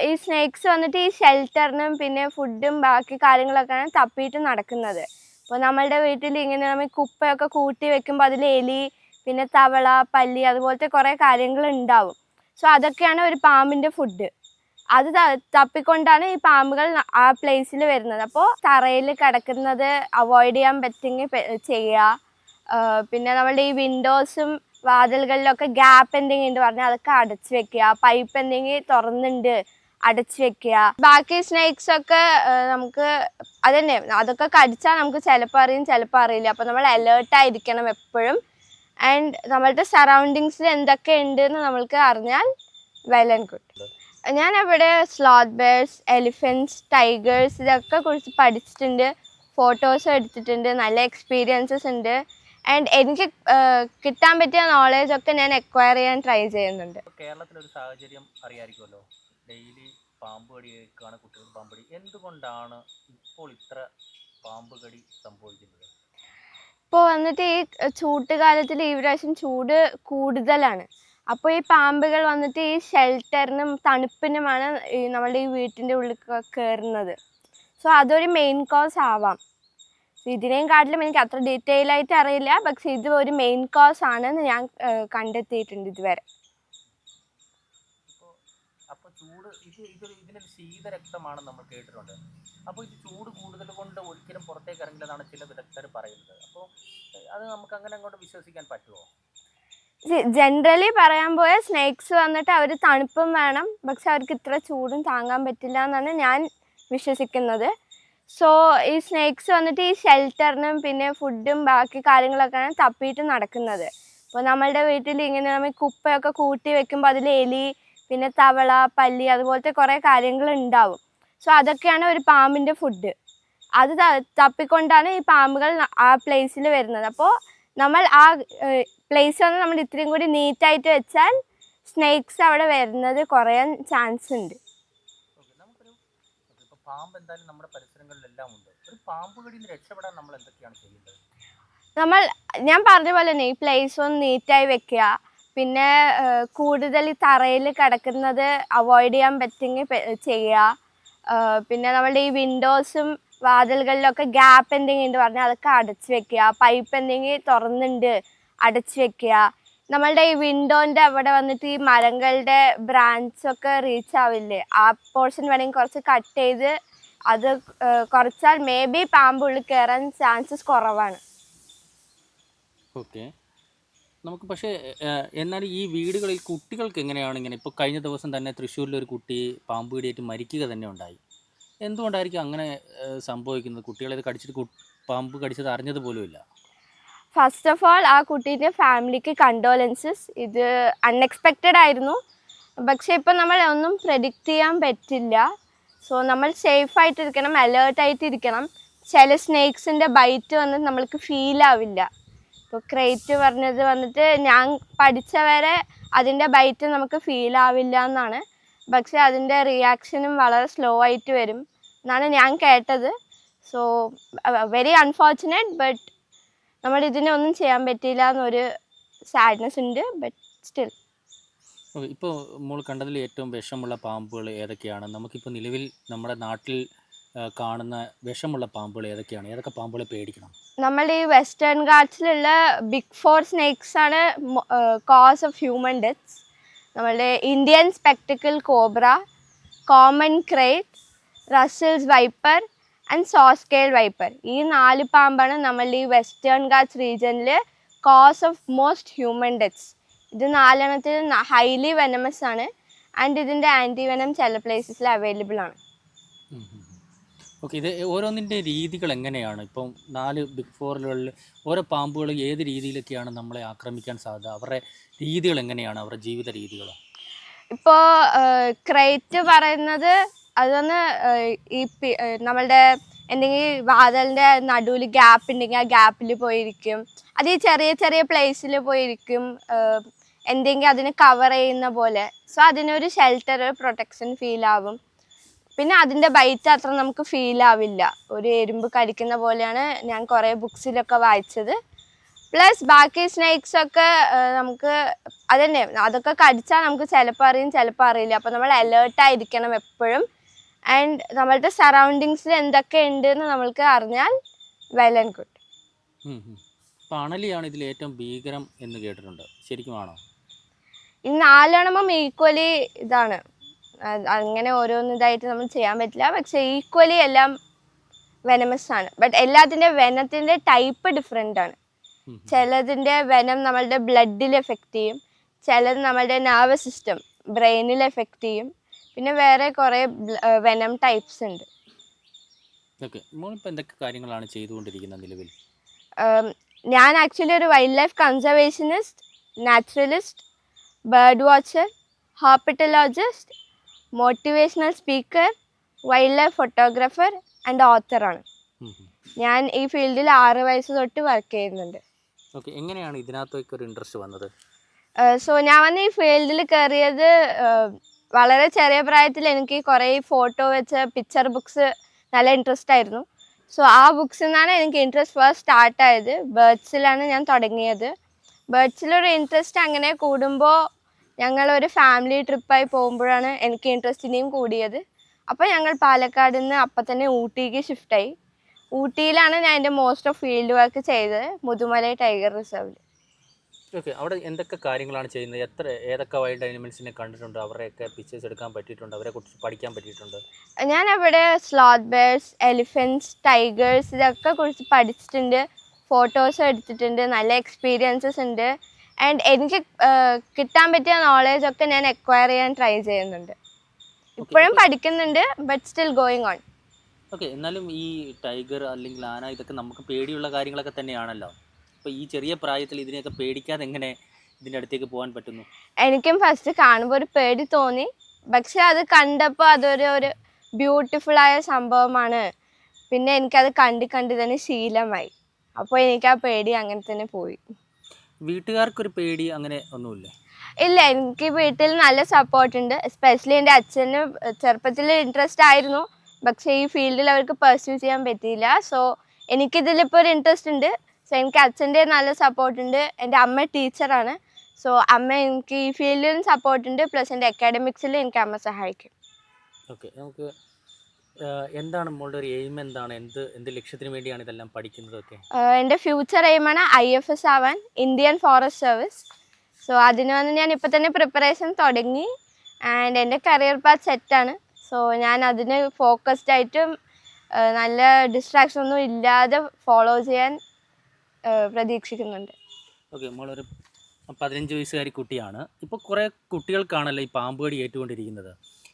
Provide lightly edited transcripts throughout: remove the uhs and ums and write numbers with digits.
ഈ സ്നേക്സ് വന്നിട്ട് ഈ ഷെൽട്ടറിനും പിന്നെ ഫുഡും ബാക്കി കാര്യങ്ങളൊക്കെയാണ് തപ്പിയിട്ട് നടക്കുന്നത്. അപ്പോൾ നമ്മളുടെ വീട്ടിൽ ഇങ്ങനെ നമ്മൾ കുപ്പയൊക്കെ കൂട്ടി വെക്കുമ്പോൾ അതിൽ എലി പിന്നെ തവള പല്ലി അതുപോലത്തെ കുറേ കാര്യങ്ങൾ ഉണ്ടാവും. സോ അതൊക്കെയാണ് ഒരു പാമ്പിൻ്റെ ഫുഡ്. അത് തപ്പിക്കൊണ്ടാണ് ഈ പാമ്പുകൾ ആ പ്ലേസിൽ വരുന്നത്. അപ്പോൾ തറയിൽ കിടക്കുന്നത് അവോയ്ഡ് ചെയ്യാൻ പറ്റുമെങ്കിൽ ചെയ്യുക. പിന്നെ നമ്മളുടെ ഈ വിൻഡോസും വാതിലുകളിലൊക്കെ ഗ്യാപ്പ് എന്തെങ്കിലും ഉണ്ട് പറഞ്ഞാൽ അതൊക്കെ അടച്ചു വെക്കുക. പൈപ്പ് എന്തെങ്കിലും തുറന്നുണ്ട് അടച്ചു വെക്കുക. ബാക്കി സ്നേക്സ് ഒക്കെ നമുക്ക് അതന്നെ അതൊക്കെ കടിച്ചാൽ നമുക്ക് ചിലപ്പോൾ അറിയും ചിലപ്പോൾ അറിയില്ല. അപ്പോൾ നമ്മൾ അലേർട്ടായിരിക്കണം എപ്പോഴും. ആൻഡ് നമ്മളുടെ സറൗണ്ടിങ്സിൽ എന്തൊക്കെ ഉണ്ട് എന്ന് നമ്മൾക്ക് അറിഞ്ഞാൽ വെൽ ആൻഡ് ഗുഡ്. ഞാൻ അവിടെ സ്ലോത്ത് ബെയർസ്, എലിഫൻറ്റ്സ്, ടൈഗേഴ്സ് ഇതൊക്കെ കുറിച്ച് പഠിച്ചിട്ടുണ്ട്, ഫോട്ടോസും എടുത്തിട്ടുണ്ട്, നല്ല എക്സ്പീരിയൻസസ് ഉണ്ട്. ആൻഡ് എനിക്ക് കിട്ടാൻ പറ്റിയ നോളേജൊക്കെ ഞാൻ എക്വയർ ചെയ്യാൻ ട്രൈ ചെയ്യുന്നുണ്ട്. കേരളത്തിലൊരു സാഹചര്യം അറിയാമായിരിക്കുമല്ലോ, ഡെയിലി പാമ്പ് കടി കേൾക്കുകയാണ് കുട്ടികൾ പാമ്പ് കടി. എന്തുകൊണ്ടാണ് ഇപ്പോൾ ഇത്ര പാമ്പ് കടി സംഭവിക്കുന്നത്? ഇപ്പോൾ വന്നിട്ട് ഈ ചൂട്ടുകാലത്തിൽ ഈ പ്രാവശ്യം ചൂട് കൂടുതലാണ്. അപ്പോൾ ഈ പാമ്പുകൾ വന്നിട്ട് ഈ ഷെൽട്ടറിനും തണുപ്പിനുമാണ് നമ്മളുടെ ഈ വീട്ടിൻ്റെ ഉള്ളിൽ കയറുന്നത്. സോ അതൊരു മെയിൻ കോസ് ആവാം. ഇതിനെയും കാട്ടിലും എനിക്ക് അത്ര ഡീറ്റെയിൽ ആയിട്ട് അറിയില്ല, പക്ഷെ ഇത് ഒരു മെയിൻ കോസ് ആണെന്ന് ഞാൻ കണ്ടെത്തിയിട്ടുണ്ട് ഇതുവരെ. അപ്പോൾ ചൂട് ഇതിനൊരു ശീതരക്തമാണ് നമ്മൾ കേട്ടിട്ടുണ്ട്. അപ്പോൾ ഇത് ചൂട് കൂടുതൽ കൊണ്ട് ഒരിക്കലും പുറത്തേക്ക് ഇറങ്ങില്ലെന്നാണ് ചില വിദഗ്ധർ പറയുന്നത്. അപ്പോൾ അത് നമുക്ക് അങ്ങനെ അങ്ങോട്ട് വിശ്വസിക്കാൻ പറ്റുമോ? ജനറലി പറയാൻ പോയാൽ സ്നേക്സ് വന്നിട്ട് അവർ തണുപ്പും വേണം, പക്ഷെ അവർക്ക് ഇത്ര ചൂടും താങ്ങാൻ പറ്റില്ല എന്നാണ് ഞാൻ വിശ്വസിക്കുന്നത്. സോ ഈ സ്നേക്സ് വന്നിട്ട് ഈ ഷെൽട്ടറിനും പിന്നെ ഫുഡും ബാക്കി കാര്യങ്ങളൊക്കെയാണ് തപ്പിയിട്ട് നടക്കുന്നത്. അപ്പോൾ നമ്മളുടെ വീട്ടിൽ ഇങ്ങനെ നമ്മൾ കുപ്പയൊക്കെ കൂട്ടി വെക്കുമ്പോൾ അതിൽ എലി പിന്നെ തവള പല്ലി അതുപോലത്തെ കുറേ കാര്യങ്ങൾ ഉണ്ടാവും. സോ അതൊക്കെയാണ് ഒരു പാമ്പിൻ്റെ ഫുഡ്. അത് തപ്പിക്കൊണ്ടാണ് ഈ പാമ്പുകൾ ആ പ്ലേസിൽ വരുന്നത്. അപ്പോൾ നമ്മൾ ആ പ്ലേസ് വന്ന് നമ്മൾ ഇത്രയും കൂടി നീറ്റായിട്ട് വെച്ചാൽ സ്നേക്സ് അവിടെ വരുന്നത് കുറയാൻ ചാൻസ് ഉണ്ട്. പാമ്പ് എന്തായാലും നമ്മുടെ പരിസരങ്ങളിലെല്ലാം ഉണ്ട്. ഒരു പാമ്പ് കടിയിൽ രക്ഷപ്പെടാൻ നമ്മൾ എന്തൊക്കെയാണ് ചെയ്യുന്നത്? ഞാൻ പറഞ്ഞ പോലെ തന്നെ ഈ പ്ലേസ് ഒന്ന് നീറ്റായി വെക്കുക. പിന്നെ കൂടുതൽ ഈ തറയിൽ കിടക്കുന്നത് അവോയ്ഡ് ചെയ്യാൻ പറ്റുമെങ്കിൽ ചെയ്യുക. പിന്നെ നമ്മളുടെ ഈ വിൻഡോസും വാതിലുകളിലൊക്കെ ഗ്യാപ്പ് എന്തെങ്കിലും ഉണ്ട് പറഞ്ഞാൽ അതൊക്കെ അടച്ചു വെക്കുക. പൈപ്പ് എന്തെങ്കിലും തുറന്നുണ്ട് അടച്ചു വെക്കുക. നമ്മളുടെ ഈ വിൻഡോൻ്റെ അവിടെ വന്നിട്ട് ഈ മരങ്ങളുടെ ബ്രാഞ്ചൊക്കെ റീച്ച് ആവില്ലേ, ആ പോർഷൻ വേണമെങ്കിൽ കുറച്ച് കട്ട് ചെയ്ത് അത് കുറച്ചാൽ മേ ബി പാമ്പ് ഉള്ളിൽ കയറാൻ ചാൻസസ് കുറവാണ്. ഓക്കെ. നമുക്ക് പക്ഷേ എന്നാൽ ഈ വീടുകളിൽ കുട്ടികൾക്ക് എങ്ങനെയാണ് ഇങ്ങനെ? ഇപ്പോൾ കഴിഞ്ഞ ദിവസം തന്നെ തൃശ്ശൂരിലൊരു കുട്ടി പാമ്പ് കടിയേറ്റ് മരിക്കുക തന്നെ ഉണ്ടായി. എന്തുകൊണ്ടായിരിക്കും അങ്ങനെ സംഭവിക്കുന്നത്? കുട്ടികളെ കടിച്ചിട്ട് പാമ്പ് കടിച്ചത് അറിഞ്ഞത് പോലുമില്ല. ഫസ്റ്റ് ഓഫ് ഓൾ ആ കുട്ടീൻ്റെ ഫാമിലിക്ക് കണ്ടോലൻസസ്. ഇത് അൺഎക്സ്പെക്റ്റഡ് ആയിരുന്നു, പക്ഷേ ഇപ്പം നമ്മൾ ഒന്നും പ്രെഡിക്റ്റ് ചെയ്യാൻ പറ്റില്ല. സോ നമ്മൾ സേഫായിട്ടിരിക്കണം, അലേർട്ടായിട്ടിരിക്കണം. ചില സ്നേക്സിൻ്റെ ബൈറ്റ് വന്നിട്ട് നമ്മൾക്ക് ഫീൽ ആവില്ല. ഇപ്പോൾ ക്രേറ്റ് പറഞ്ഞത് വന്നിട്ട് ഞാൻ പഠിച്ചവരെ അതിൻ്റെ ബൈറ്റ് നമുക്ക് ഫീൽ ആവില്ല എന്നാണ്, പക്ഷേ അതിൻ്റെ റിയാക്ഷനും വളരെ സ്ലോ ആയിട്ട് വരും എന്നാണ് ഞാൻ കേട്ടത്. സോ വെരി അൺഫോർച്ചുനേറ്റ്, ബട്ട് നമ്മൾ ഇതിനൊന്നും ചെയ്യാൻ പറ്റിയില്ല എന്നൊരു സാഡ്നെസ് ഉണ്ട്. ബട്ട് സ്റ്റിൽ ഇപ്പോൾ നമ്മൾ കണ്ടതിൽ ഏറ്റവും വിഷമുള്ള പാമ്പുകൾ ഏതൊക്കെയാണ്? നമുക്കിപ്പോൾ നിലവിൽ നമ്മുടെ നാട്ടിൽ കാണുന്ന വിഷമുള്ള പാമ്പുകൾ ഏതൊക്കെയാണ്? ഏതൊക്കെ പാമ്പുകളെ പേടിക്കണം? നമ്മൾ ഈ വെസ്റ്റേൺ ഗാർഡ്സിലുള്ള ബിഗ് 4 സ്നേക്സ് ആണ് കോസ് ഓഫ് ഹ്യൂമൻ ഡെത്ത്സ്. നമ്മളുടെ Indian spectacle cobra, common krait, Russell's viper and saw scale viper. ഈ 4 പാമ്പാണ് നമ്മളുടെ ഈ വെസ്റ്റേൺ ഗാർഡ്സ് റീജിയനിൽ cause of most human deaths. ഇത് 4 എണ്ണത്തിൽ ഹൈലി വെനമസ് ആണ്. ആൻഡ് ഇതിൻ്റെ ആൻറ്റിവെനം ചില പ്ലേസസിൽ അവൈലബിൾ ആണ്. ഓക്കെ. ഇത് ഓരോന്നിൻ്റെ രീതികൾ എങ്ങനെയാണ്? ഇപ്പം 4 ബിഗ് 4കളിൽ ഓരോ പാമ്പുകൾ ഏത് രീതിയിലൊക്കെയാണ് നമ്മളെ ആക്രമിക്കാൻ സാധ്യത? അവരുടെ രീതികൾ എങ്ങനെയാണ്, അവരുടെ ജീവിത രീതികൾ? ഇപ്പോൾ ക്രേറ്റ് പറയുന്നത് അതൊന്ന് ഈ നമ്മളുടെ എന്തെങ്കിലും വാതിലിൻ്റെ നടുവിൽ ഗ്യാപ്പ് ഉണ്ടെങ്കിൽ ആ ഗ്യാപ്പിൽ പോയിരിക്കും. അത് ഈ ചെറിയ ചെറിയ പ്ലേസിൽ പോയിരിക്കും, എന്തെങ്കിലും അതിനെ കവർ ചെയ്യുന്ന പോലെ. സോ അതിനൊരു ഷെൽട്ടർ, പ്രൊട്ടക്ഷൻ ഫീൽ ആവും. പിന്നെ അതിൻ്റെ ബൈറ്റ് അത്ര നമുക്ക് ഫീൽ ആവില്ല, ഒരു എരുമ്പ് കടിക്കുന്ന പോലെയാണ് ഞാൻ കുറേ ബുക്സിലൊക്കെ വായിച്ചത്. പ്ലസ് ബാക്കി സ്നേക്സ് ഒക്കെ നമുക്ക് അതന്നെ അതൊക്കെ കടിച്ചാൽ നമുക്ക് ചിലപ്പോൾ അറിയും ചിലപ്പോൾ അറിയില്ല. അപ്പോൾ നമ്മൾ അലേർട്ടായിരിക്കണം എപ്പോഴും. ആൻഡ് നമ്മളുടെ സറൗണ്ടിങ്സിൽ എന്തൊക്കെ ഉണ്ട് എന്ന് നമ്മൾക്ക് അറിഞ്ഞാൽ വെൽ ആൻഡ് ഗുഡ്. അപ്പോൾ അണലിയാണ് ഇതിൽ ഏറ്റവും ഭീകരം എന്ന് കേട്ടിട്ടുണ്ട്, ശരിക്കുമാണോ? ഈ 4 ഈക്വലി ഇതാണ്. അങ്ങനെ ഓരോന്ന് ഇതായിട്ട് നമ്മൾ ചെയ്യാൻ പറ്റില്ല, പക്ഷെ ഈക്വലി എല്ലാം വെനമസ് ആണ്. ബട്ട് എല്ലാത്തിൻ്റെ വെനത്തിൻ്റെ ടൈപ്പ് ഡിഫറെൻ്റ് ആണ്. ചിലതിൻ്റെ വെനം നമ്മളുടെ ബ്ലഡിൽ എഫക്റ്റ് ചെയ്യും, ചിലത് നമ്മളുടെ നെർവസ് സിസ്റ്റം ബ്രെയിനിൽ എഫക്റ്റ് ചെയ്യും. പിന്നെ വേറെ കുറേ വെനം ടൈപ്സ് ഉണ്ട്. ഓക്കെ, മോളിപ്പോൾ എന്തൊക്കെ കാര്യങ്ങളാണ് ചെയ്തുകൊണ്ടിരിക്കുന്നത് നിലവിൽ? ഞാൻ ആക്ച്വലി ഒരു wildlife conservationist, naturalist, bird watcher, herpetologist, motivational speaker, wildlife photographer and ഓത്തറാണ്. ഞാൻ ഈ ഫീൽഡിൽ 6 വയസ്സ് തൊട്ട് വർക്ക് ചെയ്യുന്നുണ്ട്. ഓക്കെ, എങ്ങനെയാണ് ഇതിനകത്തേക്ക് ഒരു ഇൻട്രസ്റ്റ് വന്നത്? സോ ഞാൻ വന്ന് ഈ ഫീൽഡിൽ കയറിയത് വളരെ ചെറിയ പ്രായത്തിൽ എനിക്ക് കുറേ ഫോട്ടോ വെച്ച പിക്ചർ ബുക്സ് നല്ല ഇൻട്രസ്റ്റ് ആയിരുന്നു. സോ ആ ബുക്സിൽ നിന്നാണ് എനിക്ക് ഇൻട്രസ്റ്റ് ഫസ്റ്റ് സ്റ്റാർട്ടായത്. ബേർഡ്സിലാണ് ഞാൻ തുടങ്ങിയത്. ബേർഡ്സിലൊരു ഇൻട്രസ്റ്റ് അങ്ങനെ കൂടുമ്പോൾ ഞങ്ങളൊരു ഫാമിലി ട്രിപ്പായി പോകുമ്പോഴാണ് എനിക്ക് ഇൻട്രസ്റ്റ് ഇനിയും കൂടിയത്. അപ്പോൾ ഞങ്ങൾ പാലക്കാട് നിന്ന് അപ്പം തന്നെ ഊട്ടിക്ക് ഷിഫ്റ്റായി. ഊട്ടിയിലാണ് ഞാൻ എൻ്റെ മോസ്റ്റ് ഓഫ് ഫീൽഡ് വർക്ക് ചെയ്തത്, മുതുമലൈ ടൈഗർ റിസർവിൽ. ഓക്കെ, അവിടെ എന്തൊക്കെ കാര്യങ്ങളാണ് ചെയ്യുന്നത്? ഏതൊക്കെ വൈൽഡ് ആനിമൽസിനെ കണ്ടിട്ടുണ്ട്? അവരെയൊക്കെ പിക്ചേഴ്സ് എടുക്കാൻ പറ്റിയിട്ടുണ്ട്? അവരെക്കുറിച്ച് പഠിക്കാൻ പറ്റിയിട്ടുണ്ട്? ഞാൻ അവിടെ സ്ലോത്ത് ബേർഡ്സ്, എലിഫൻറ്റ്സ്, ടൈഗേഴ്സ് ഇതൊക്കെ കുറിച്ച് പഠിച്ചിട്ടുണ്ട്, ഫോട്ടോസ് എടുത്തിട്ടുണ്ട്, നല്ല എക്സ്പീരിയൻസസ് ഉണ്ട്. ആൻഡ് എനിക്ക് കിട്ടാൻ പറ്റിയ നോളേജൊക്കെ ഞാൻ എക്വയർ ചെയ്യാൻ ട്രൈ ചെയ്യുന്നുണ്ട്. ഇപ്പോഴും പഠിക്കുന്നുണ്ട്, but still going on. Okay, എന്നാലും ഈ ടൈഗർ അല്ലെങ്കിൽ ആന ഇതൊക്കെ നമുക്ക് പേടിയുള്ള കാര്യങ്ങളൊക്കെ തന്നെയാണല്ലോ. അപ്പോൾ ഈ ചെറിയ പ്രായത്തിൽ ഇതിനെയൊക്കെ പേടിക്കാതെ എങ്ങനെ ഇതിൻ്റെ അടുത്തേക്ക് പോകാൻ പറ്റുന്നു? എനിക്കും ഫസ്റ്റ് കാണുമ്പോൾ ഒരു പേടി തോന്നി, പക്ഷെ അത് കണ്ടപ്പോൾ അതൊരു ബ്യൂട്ടിഫുള്ളായ സംഭവമാണ്. പിന്നെ എനിക്കത് കണ്ട് തന്നെ ശീലമായി. അപ്പോൾ എനിക്ക് ആ പേടി അങ്ങനെ തന്നെ പോയി. വീട്ടുകാർക്കൊരു പേടി അങ്ങനെ ഒന്നുമില്ലേ? ഇല്ല, എനിക്ക് വീട്ടിൽ നല്ല സപ്പോർട്ടുണ്ട്. എസ്പെഷ്യലി എൻ്റെ അച്ഛന് ചെറുപ്പത്തിൽ ഇൻട്രസ്റ്റ് ആയിരുന്നു, പക്ഷേ ഈ ഫീൽഡിൽ അവർക്ക് പെർസ്യൂ ചെയ്യാൻ പറ്റിയില്ല. സോ എനിക്കിതിലിപ്പോൾ ഒരു ഇൻട്രസ്റ്റ് ഉണ്ട്. സോ എനിക്ക് അച്ഛൻ്റെ നല്ല സപ്പോർട്ടുണ്ട്. എൻ്റെ അമ്മ ടീച്ചറാണ്. സോ അമ്മ എനിക്ക് ഈ ഫീൽഡിലും സപ്പോർട്ടുണ്ട്, പ്ലസ് എൻ്റെ അക്കാഡമിക്സിൽ എനിക്ക് അമ്മ സഹായിക്കും. ഓക്കെ, നമുക്ക് എന്താണ് മോളുടെ ഒരു എയിം? എന്താണ്, എന്ത് ലക്ഷ്യത്തിന് വേണ്ടിയാണ് ഇതെല്ലാം പഠിക്കുന്നതൊക്കെ? എൻ്റെ ഫ്യൂച്ചർ എയിമാണ് IFS ആവാൻ, ഇന്ത്യൻ ഫോറസ്റ്റ് സർവീസ്. സോ അതിന് വന്ന് ഞാൻ ഇപ്പോൾ തന്നെ പ്രിപ്പറേഷൻ തുടങ്ങി. ആൻഡ് എൻ്റെ കരിയർ പാത്ത് സെറ്റാണ്. സോ ഞാൻ അതിന് ഫോക്കസ്ഡ് ആയിട്ടും നല്ല ഡിസ്ട്രാക്ഷൻ ഒന്നും ഇല്ലാതെ ഫോളോ ചെയ്യാൻ പ്രതീക്ഷിക്കുന്നുണ്ട്. ഓക്കെ, നമ്മളൊരു 15 വയസ്സുകാരി കുട്ടിയാണ്. ഇപ്പോൾ കുറേ കുട്ടികൾക്കാണല്ലോ ഈ പാമ്പ് കടി ഏറ്റുകൊണ്ടിരിക്കുന്നത്.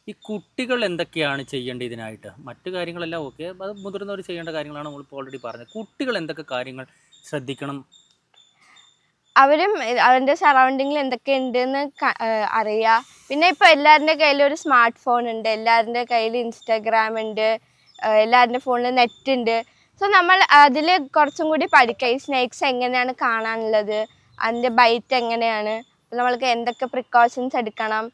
ഈ കുട്ടികൾ എന്തൊക്കെയാണ് ചെയ്യേണ്ടത് ഇതിനായിട്ട്? മറ്റു കാര്യങ്ങളെല്ലാം ഓക്കെ, അത് മുതിർന്നവർ ചെയ്യേണ്ട കാര്യങ്ങളാണ് നമ്മളിപ്പോൾ ഓൾറെഡി പറഞ്ഞത്. കുട്ടികൾ എന്തൊക്കെ കാര്യങ്ങൾ ശ്രദ്ധിക്കണം? അവരും അവരുടെ സറൗണ്ടിങ്ങിൽ എന്തൊക്കെ ഉണ്ടെന്ന് അറിയുക. പിന്നെ ഇപ്പോൾ എല്ലാവരുടെ കയ്യിലും ഒരു സ്മാർട്ട് ഫോൺ ഉണ്ട്, എല്ലാവരുടെ കയ്യിൽ ഇൻസ്റ്റാഗ്രാം ഉണ്ട്, എല്ലാവരുടെ ഫോണിൽ നെറ്റ് ഉണ്ട്. സോ നമ്മൾ അതിൽ കുറച്ചും കൂടി പഠിക്കുക. ഈ സ്നേക്സ് എങ്ങനെയാണ് കാണാനുള്ളത്, അതിൻ്റെ ബൈറ്റ് എങ്ങനെയാണ്, നമ്മൾക്ക് എന്തൊക്കെ പ്രിക്കോഷൻസ് എടുക്കണം,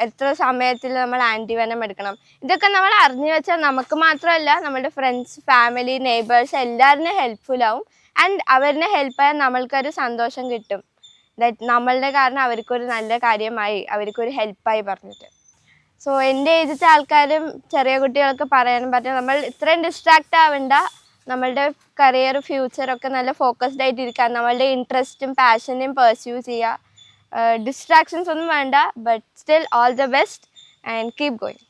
എത്ര സമയത്തിൽ നമ്മൾ ആൻറ്റിവെനം എടുക്കണം, ഇതൊക്കെ നമ്മൾ അറിഞ്ഞു വെച്ചാൽ നമുക്ക് മാത്രമല്ല നമ്മുടെ ഫ്രണ്ട്സ്, ഫാമിലി, നെയ്ബേഴ്സ് എല്ലാവരും ഹെൽപ്ഫുൾ ആവും. ആൻഡ് അവരിനെ ഹെൽപ്പ് ചെയ്യാൻ നമ്മൾക്കൊരു സന്തോഷം കിട്ടും. ദാറ്റ് നമ്മളുടെ കാരണം അവർക്കൊരു നല്ല കാര്യമായി, അവർക്കൊരു ഹെൽപ്പായി പറഞ്ഞിട്ട്. സോ എൻ്റെ ഏജിലത്തെ ആൾക്കാരും ചെറിയ കുട്ടികൾക്ക് പറയാനും പറ്റും, നമ്മൾ ഇത്രയും ഡിസ്ട്രാക്റ്റ് ആവേണ്ട, നമ്മളുടെ കരിയർ ഫ്യൂച്ചറൊക്കെ നല്ല ഫോക്കസ്ഡ് ആയിട്ടിരിക്കുക, നമ്മളുടെ ഇൻട്രസ്റ്റും പാഷനെയും പെർസ്യൂ ചെയ്യുക. ഡിസ്ട്രാക്ഷൻസ് ഒന്നും വേണ്ട, but still all the best and keep going.